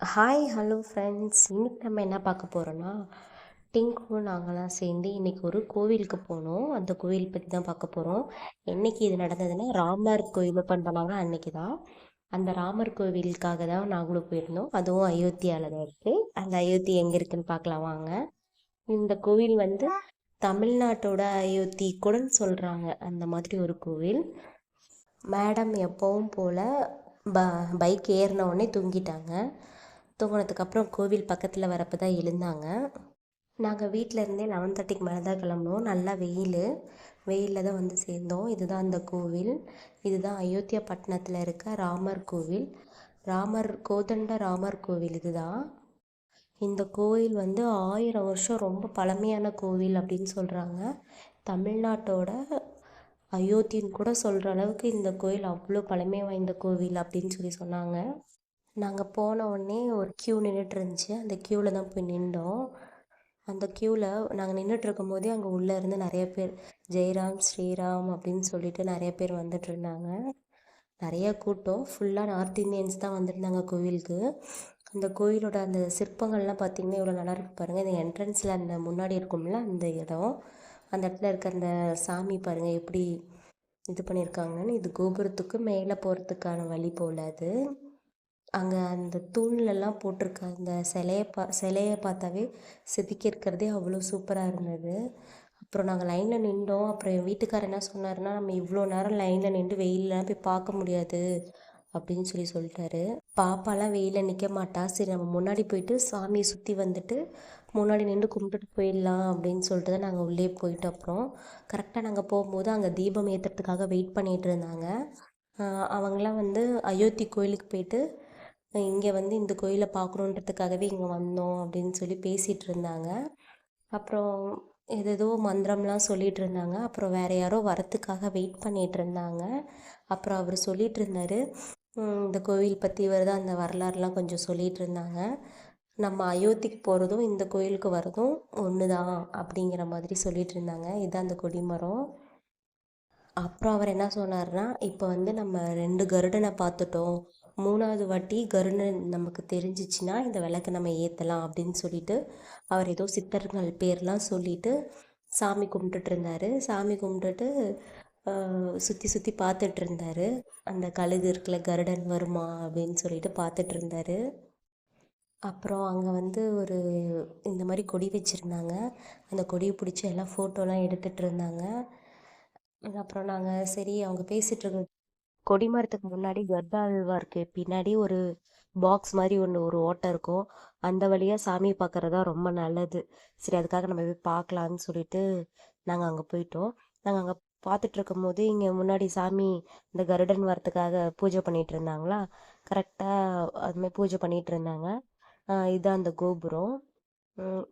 Hi hello friends. இன்னைக்கு நம்ம என்ன பார்க்க போகிறோன்னா, டிங்கும் நாங்களாம் சேர்ந்து இன்னைக்கு ஒரு கோவிலுக்கு போனோம். அந்த கோவில் பற்றி தான் பார்க்க போகிறோம். என்னைக்கு இது நடந்ததுன்னா, ராமர் கோயில் ஓப்பன் பண்ணாங்க அன்னைக்கு தான். அந்த ராமர் கோவிலுக்காக தான் நாங்களும் போயிருந்தோம். அதுவும் அயோத்தியாவில் தான் இருக்குது. அந்த அயோத்தி எங்கே இருக்குன்னு பார்க்கலாம் வாங்க. இந்த கோவில் வந்து தமிழ்நாட்டோட அயோத்தி கூடன்னு சொல்கிறாங்க. அந்த மாதிரி ஒரு கோவில். மேடம் எப்பவும் போல் ப பைக் ஏறின உடனே தூங்கிட்டாங்க. தூங்கினதுக்கப்புறம் கோவில் பக்கத்தில் வரப்போ தான் எழுந்தாங்க. நாங்கள் வீட்டில் இருந்தே 11:30க்கு மேலே தான் கிளம்புனோம். நல்லா வெயிலில் தான் வந்து சேர்ந்தோம். இதுதான் அந்த கோவில். இதுதான் அயோத்தியா பட்டணத்தில் இருக்க ராமர் கோவில். கோதண்ட ராமர் கோவில் இதுதான். இந்த கோவில் வந்து 1000 வருஷம் ரொம்ப பழமையான கோவில் அப்படின்னு சொல்கிறாங்க. தமிழ்நாட்டோட அயோத்தின்னு கூட சொல்கிற அளவுக்கு இந்த கோயில் அவ்வளோ பழமை வாய்ந்த கோவில் அப்படின்னு சொல்லி சொன்னாங்க. நாங்கள் போன உடனே ஒரு க்யூ நின்றுட்டு இருந்துச்சு. அந்த க்யூவில் தான் போய் நின்றோம். அந்த க்யூவில் நாங்கள் நின்றுட்டு இருக்கும் போதே அங்கே உள்ளே இருந்து நிறைய பேர் ஜெய்ராம் ஸ்ரீராம் அப்படின்னு சொல்லிட்டு நிறைய பேர் வந்துட்டு இருந்தாங்க. நிறைய கூட்டம். ஃபுல்லாக நார்த் இந்தியன்ஸ் தான் வந்துருந்தாங்க கோவிலுக்கு. அந்த கோயிலோட அந்த சிற்பங்கள்லாம் பார்த்திங்கன்னா இவ்வளோ நல்லா இருக்கு பாருங்கள். இந்த என்ட்ரன்ஸில் அந்த முன்னாடி இருக்கும்ல அந்த இடம், அந்த இடத்துல இருக்க அந்த சாமி பாருங்கள் எப்படி இது பண்ணியிருக்காங்கன்னு. இது கோபுரத்துக்கு மேலே போகிறதுக்கான வழி போல் அது. அங்கே அந்த தூண்லெல்லாம் போட்டிருக்க அந்த சிலையை பார்த்தாவே செதுக்கி இருக்கிறதே அவ்வளோ சூப்பராக இருந்தது. அப்புறம் நாங்கள் லைனில் நின்றோம். அப்புறம் என் வீட்டுக்காரர் என்ன சொன்னார்னா, நம்ம இவ்வளோ நேரம் லைனில் நின்று வெயிலெலாம் போய் பார்க்க முடியாது அப்படின்னு சொல்லிட்டாரு. பாப்பாலாம் வெயிலில் நிற்க மாட்டா. சரி நம்ம முன்னாடி போயிட்டு சாமியை சுற்றி வந்துட்டு முன்னாடி நின்று கும்பிட்டுட்டு போயிடலாம் அப்படின்னு சொல்லிட்டு தான் நாங்கள் உள்ளே போயிட்டோம். அப்புறம் கரெக்டாக நாங்கள் போகும்போது அங்கே தீபம் ஏற்றுறதுக்காக வெயிட் பண்ணிகிட்டு இருந்தாங்க. அவங்களாம் வந்து அயோத்தி கோயிலுக்கு போயிட்டு இங்கே வந்து இந்த கோயிலை பார்க்கணுன்றதுக்காகவே இங்கே வந்தோம் அப்படின்னு சொல்லி பேசிகிட்டு இருந்தாங்க. அப்புறம் ஏதேதோ மந்திரம்லாம் சொல்லிகிட்டு இருந்தாங்க. அப்புறம் வேறு யாரோ வரத்துக்காக வெயிட் பண்ணிகிட்டு இருந்தாங்க. அப்புறம் அவர் சொல்லிகிட்டு இருந்தார் இந்த கோவில் பற்றி தான் அந்த வரலாறுலாம் கொஞ்சம் சொல்லிகிட்டு இருந்தாங்க. நம்ம அயோத்திக்கு போகிறதும் இந்த கோயிலுக்கு வர்றதும் ஒன்று தான் அப்படிங்கிற மாதிரி சொல்லிகிட்டு இருந்தாங்க. இதுதான் அந்த கொடிமரம். அப்புறம் அவர் என்ன சொன்னார்னா, இப்போ வந்து நம்ம 2 கருடனை பார்த்துட்டோம். 3வது வாட்டி கருடன் நமக்கு தெரிஞ்சிச்சுன்னா இந்த விளக்கை நம்ம ஏற்றலாம் அப்படின்னு சொல்லிட்டு அவர் ஏதோ சித்தர்கள் பேர்லாம் சொல்லிட்டு சாமி கும்பிட்டுட்டு இருந்தார். சாமி கும்பிட்டுட்டு சுற்றி சுற்றி பார்த்துட்டு இருந்தார். அந்த கழுகு இருக்குல்ல, கருடன் வருமா அப்படின்னு சொல்லிட்டு பார்த்துட்டு இருந்தார். அப்புறம் அங்கே வந்து ஒரு இந்த மாதிரி கொடி வச்சுருந்தாங்க. அந்த கொடியை பிடிச்சி எல்லாம் ஃபோட்டோலாம் எடுத்துகிட்டு இருந்தாங்க. அப்புறம் நாங்கள் சரி அவங்க பேசிகிட்டு இருக்க கொடிமரத்துக்கு முன்னாடி கர்தாழ்வாருக்கு பின்னாடி ஒரு பாக்ஸ் மாதிரி ஒன்று ஒரு ஓட்டை இருக்கும். அந்த வழியாக சாமி பார்க்குறதா ரொம்ப நல்லது. சரி அதுக்காக நம்ம போய் பார்க்கலான்னு சொல்லிட்டு நாங்கள் அங்கே போயிட்டோம். நாங்கள் அங்கே பார்த்துட்டு இருக்கும் போது இங்கே முன்னாடி சாமி இந்த கருடன் வரத்துக்காக பூஜை பண்ணிகிட்டு இருந்தாங்களா. கரெக்டாக அதுமாதிரி பூஜை பண்ணிகிட்டு இருந்தாங்க. இதுதான் அந்த கோபுரம்.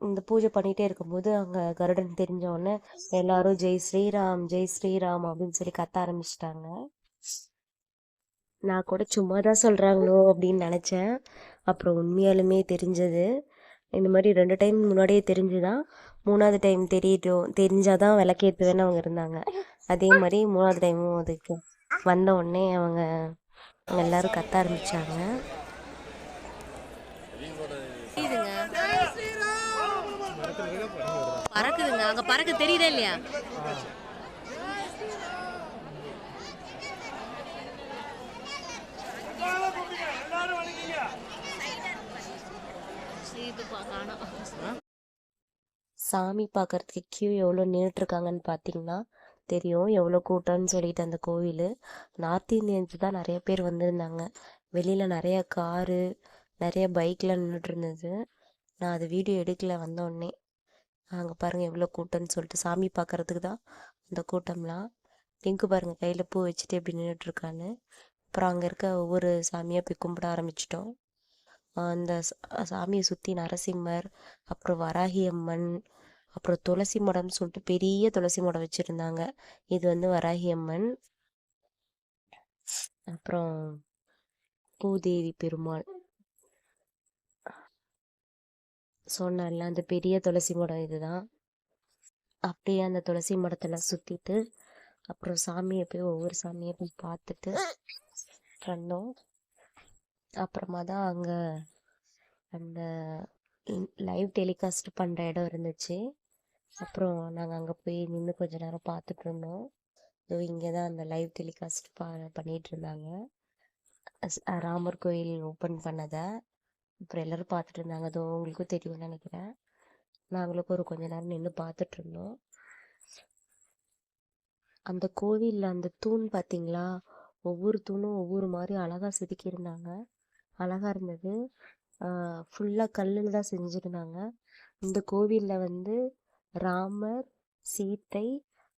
இந்த பூஜை பண்ணிகிட்டே இருக்கும்போது அங்கே கருடன் தெரிஞ்ச உடனே எல்லாரும் ஜெய் ஸ்ரீராம் ஜெய் ஸ்ரீராம் அப்படின்னு சொல்லி கத்த ஆரம்பிச்சிட்டாங்க. நான் கூட சும்மா தான் சொல்கிறாங்களோ அப்படின்னு நினச்சேன். அப்புறம் உண்மையாலுமே தெரிஞ்சது. இந்த மாதிரி 2 டைம் முன்னாடியே தெரிஞ்சுதான் 3வது டைம் தெரிஞ்சாதான் விளக்கேற்றுவேன்னு அவங்க இருந்தாங்க. அதே மாதிரி 3வது டைமும் அதுக்கு வந்த உடனே அவங்க எல்லாரும் கத்த ஆரம்பித்தாங்க. பறக்குதுங்க, அங்க பறக்க தெரியுதா இல்லையா? சாமி பார்க்கறதுக்கு கியூ எவ்வளோ நின்றுட்டுருக்காங்கன்னு பார்த்தீங்கன்னா தெரியும் எவ்வளோ கூட்டம்னு சொல்லிட்டு. அந்த கோவில் நார்த் இந்தியன்ஸ் தான் நிறைய பேர் வந்திருந்தாங்க. வெளியில் நிறைய காரு நிறைய பைக்கில் நின்றுட்டு இருந்தது. நான் அது வீடியோ எடுக்கல வந்தோடனே. அங்கே பாருங்கள் எவ்வளோ கூட்டம்னு சொல்லிட்டு. சாமி பார்க்கறதுக்கு தான் அந்த கூட்டம்லாம். பிங்கு பாருங்கள் கையில் பூ வச்சுட்டு எப்படி நின்றுட்டுருக்கான்னு. அப்புறம் அங்கே இருக்க ஒவ்வொரு சாமியாக போய் கும்பிட ஆரம்பிச்சிட்டோம். அந்த சாமியை சுற்றி நரசிம்மர், அப்புறம் வராகி அம்மன், அப்புறம் துளசி மடம்னு சொல்லிட்டு பெரிய துளசி மடம் வச்சுருந்தாங்க. இது வந்து வராகி அம்மன். அப்புறம் பூதேவி பெருமாள் சொன்னார்ல, அந்த பெரிய துளசி மடம் இதுதான். அப்படியே அந்த துளசி மடத்தில் சுற்றிட்டு அப்புறம் சாமியை போய் ஒவ்வொரு சாமியை போய் பார்த்துட்டு வந்தோம். அப்புறமா தான் அங்கே அந்த லைவ் டெலிகாஸ்ட் பண்ணுற இடம் இருந்துச்சு. அப்புறம் நாங்கள் அங்கே போய் நின்று கொஞ்ச நேரம் பார்த்துட்டு இருந்தோம். இதோ இங்கே தான் அந்த லைவ் டெலிகாஸ்ட் பண்ணிட்டு இருந்தாங்க. ராமர் கோயில் ஓப்பன் பண்ணதை அப்புறம் எல்லாரும் பார்த்துட்டு இருந்தாங்க. அதோ உங்களுக்கும் தெரியும்னு நினைக்கிறேன். நாங்களுக்கும் ஒரு கொஞ்ச நேரம் நின்று பார்த்துட்டு இருந்தோம். அந்த கோவிலில் அந்த தூண் பார்த்தீங்களா, ஒவ்வொரு தூணும் ஒவ்வொரு மாதிரி அழகாக செதுக்கியிருந்தாங்க. அழகாக இருந்தது. ஃபுல்லாக கல்லில் தான் செஞ்சுருந்தாங்க. இந்த கோவிலில் வந்து ராமர், சீத்தை,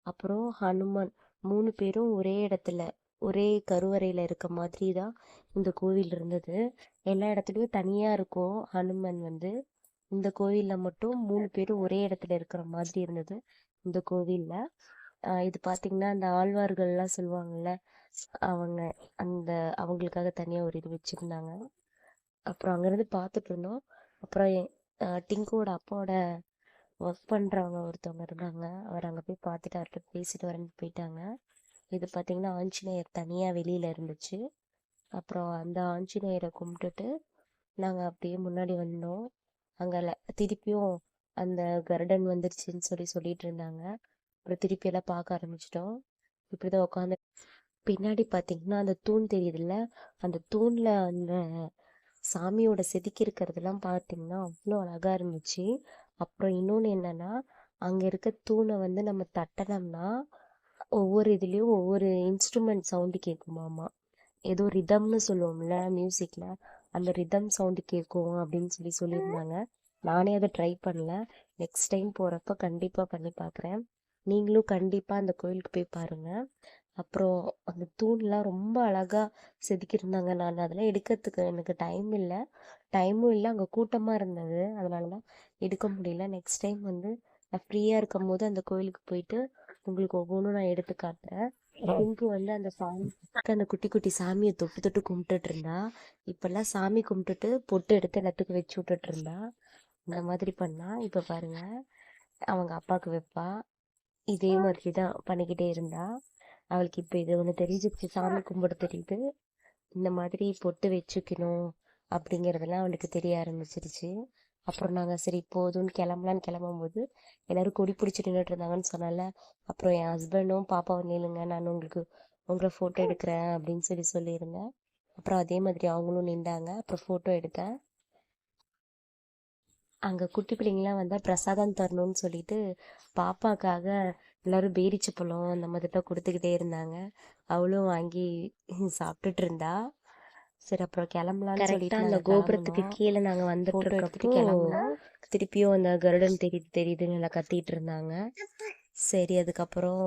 அப்புறம் ஹனுமான் 3 பேரும் ஒரே இடத்துல ஒரே கருவறையில் இருக்க மாதிரி தான் இந்த கோவில் இருந்தது. எல்லா இடத்துலையும் தனியாக இருக்கும் ஹனுமன் வந்து. இந்த கோவிலில் மட்டும் 3 பேரும் ஒரே இடத்துல இருக்கிற மாதிரி இருந்தது இந்த கோவிலில். இது பார்த்தீங்கன்னா அந்த ஆழ்வார்கள்லாம் சொல்லுவாங்கள்ல, அவங்க அந்த அவங்களுக்காக தனியாக ஒரு இது வச்சுருந்தாங்க. அப்புறம் அங்கேருந்து பார்த்துட்டு இருந்தோம். அப்புறம் டிங்கோட அப்பாவோட ஒர்க் பண்ணுறவங்க ஒருத்தவங்க இருந்தாங்க. அவர் அங்கே போய் பார்த்துட்டு அவர்கிட்ட பேசிட்டு வரேன்னு போயிட்டாங்க. இது பார்த்தீங்கன்னா ஆஞ்சநேயர் தனியாக வெளியில் இருந்துச்சு. அப்புறம் அந்த ஆஞ்சநேயரை கும்பிட்டுட்டு நாங்கள் அப்படியே முன்னாடி வந்தோம். அங்கே திருப்பியும் அந்த கருடன் வந்துருச்சுன்னு சொல்லிட்டு இருந்தாங்க. அப்புறம் திருப்பி எல்லாம் பார்க்க ஆரம்பிச்சிட்டோம். இப்படி தான் உட்காந்து பின்னாடி பார்த்தீங்கன்னா அந்த தூண் தெரியுதுல்ல, அந்த தூணில் அந்த சாமியோட செதுக்கி இருக்கிறதெல்லாம் பார்த்தீங்கன்னா அவ்வளோ அழகாக இருந்துச்சு. அப்புறம் இன்னொன்று என்னன்னா, அங்கே இருக்க தூணை வந்து நம்ம தட்டினோம்னா ஒவ்வொரு இதுலேயும் ஒவ்வொரு இன்ஸ்ட்ருமெண்ட் சவுண்டு கேட்குமாமா. ஏதோ ரிதம்னு சொல்லுவோம்ல மியூசிக்கில், அந்த ரிதம் சவுண்டு கேட்கும் அப்படின்னு சொல்லியிருந்தாங்க. நானே அதை ட்ரை பண்ணல. நெக்ஸ்ட் டைம் போகிறப்ப கண்டிப்பாக பண்ணி பார்க்குறேன். நீங்களும் கண்டிப்பாக அந்த கோயிலுக்கு போய் பாருங்கள். அப்புறம் அந்த தூண்லாம் ரொம்ப அழகாக செதுக்கியிருந்தாங்க. நான் அதெல்லாம் எடுக்கிறதுக்கு எனக்கு டைமும் இல்லை, அங்கே கூட்டமாக இருந்தது, அதனால தான் எடுக்க முடியல. நெக்ஸ்ட் டைம் வந்து நான் ஃப்ரீயாக இருக்கும் போது அந்த கோயிலுக்கு போயிட்டு உங்களுக்கு ஒவ்வொன்றும் நான் எடுத்து காட்டுறேன். பிங்கு வந்து அந்த அந்த குட்டி குட்டி சாமியை தொட்டு தொட்டு கும்பிட்டுட்டு இருந்தா. இப்பெல்லாம் சாமி கும்பிட்டுட்டு பொட்டு எடுத்து எல்லாத்துக்கும் வச்சு விட்டுட்டு இருந்தா. இந்த மாதிரி பண்ணா. இப்போ பாருங்க, அவங்க அப்பாவுக்கு வைப்பா. இதே மாதிரி தான் பண்ணிக்கிட்டே இருந்தா. அவளுக்கு இப்போ இது ஒன்று தெரிஞ்சிருச்சு, சாமி கும்பிட தெரியுது, இந்த மாதிரி பொட்டு வச்சுக்கணும் அப்படிங்கிறதெல்லாம் அவளுக்கு தெரிய ஆரம்பிச்சிருச்சு. அப்புறம் நாங்கள் சரி போதும்னு கிளம்பலான்னு கிளம்பும்போது எல்லாரும் கொடி பிடிச்சி நின்றுட்டு இருந்தாங்கன்னு சொன்னால. அப்புறம் என் ஹஸ்பண்டும் பாப்பாவும் நில்லுங்க, நான் உங்களை ஃபோட்டோ எடுக்கிறேன் அப்படின்னு சொல்லியிருந்தேன். அப்புறம் அதே மாதிரி அவங்களும் நின்றாங்க. அப்புறம் ஃபோட்டோ எடுத்தேன். அங்கே குட்டி பிள்ளைங்களாம் வந்தால் பிரசாதம் தரணும்னு சொல்லிட்டு பாப்பாக்காக எல்லாரும் பேரிச்சப்பழம் அந்த மாதிரிலாம் கொடுத்துக்கிட்டே இருந்தாங்க. அவளும் வாங்கி சாப்பிட்டுட்டு இருந்தா. சரி அப்புறம் கிளம்பலான்னு சொல்லிட்டு அந்த கோபுரத்துக்கு கீழே நாங்கள் வந்துட்டு இருக்கப்போ கிளம்புனோம். திருப்பியும் அந்த கருடன் தெரியுதுன்னு எல்லாம் கத்திட்டு இருந்தாங்க. சரி அதுக்கப்புறம்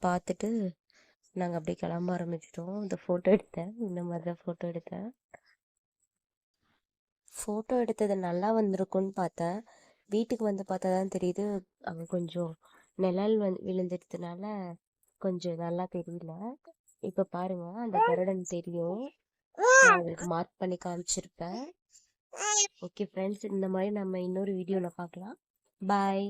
பார்த்துட்டு நாங்கள் அப்படியே கிளம்ப ஆரம்பிச்சிட்டோம். இந்த ஃபோட்டோ எடுத்தேன், இந்த மாதிரி தான் ஃபோட்டோ எடுத்தது நல்லா வந்திருக்குன்னு பார்த்தேன். வீட்டுக்கு வந்து பார்த்தா தான் தெரியுது, அங்கே கொஞ்சம் நிழல் விழுந்துட்டதுனால கொஞ்சம் நல்லா தெரியல. இப்போ பாருங்க, அந்த கருடன் தெரியும், நான் உங்களுக்கு மார்க் பண்ணி காமிச்சிருப்பேன். ஓகே ஃப்ரெண்ட்ஸ், இந்த மாதிரி நம்ம இன்னொரு வீடியோவில் பார்க்கலாம். பாய்.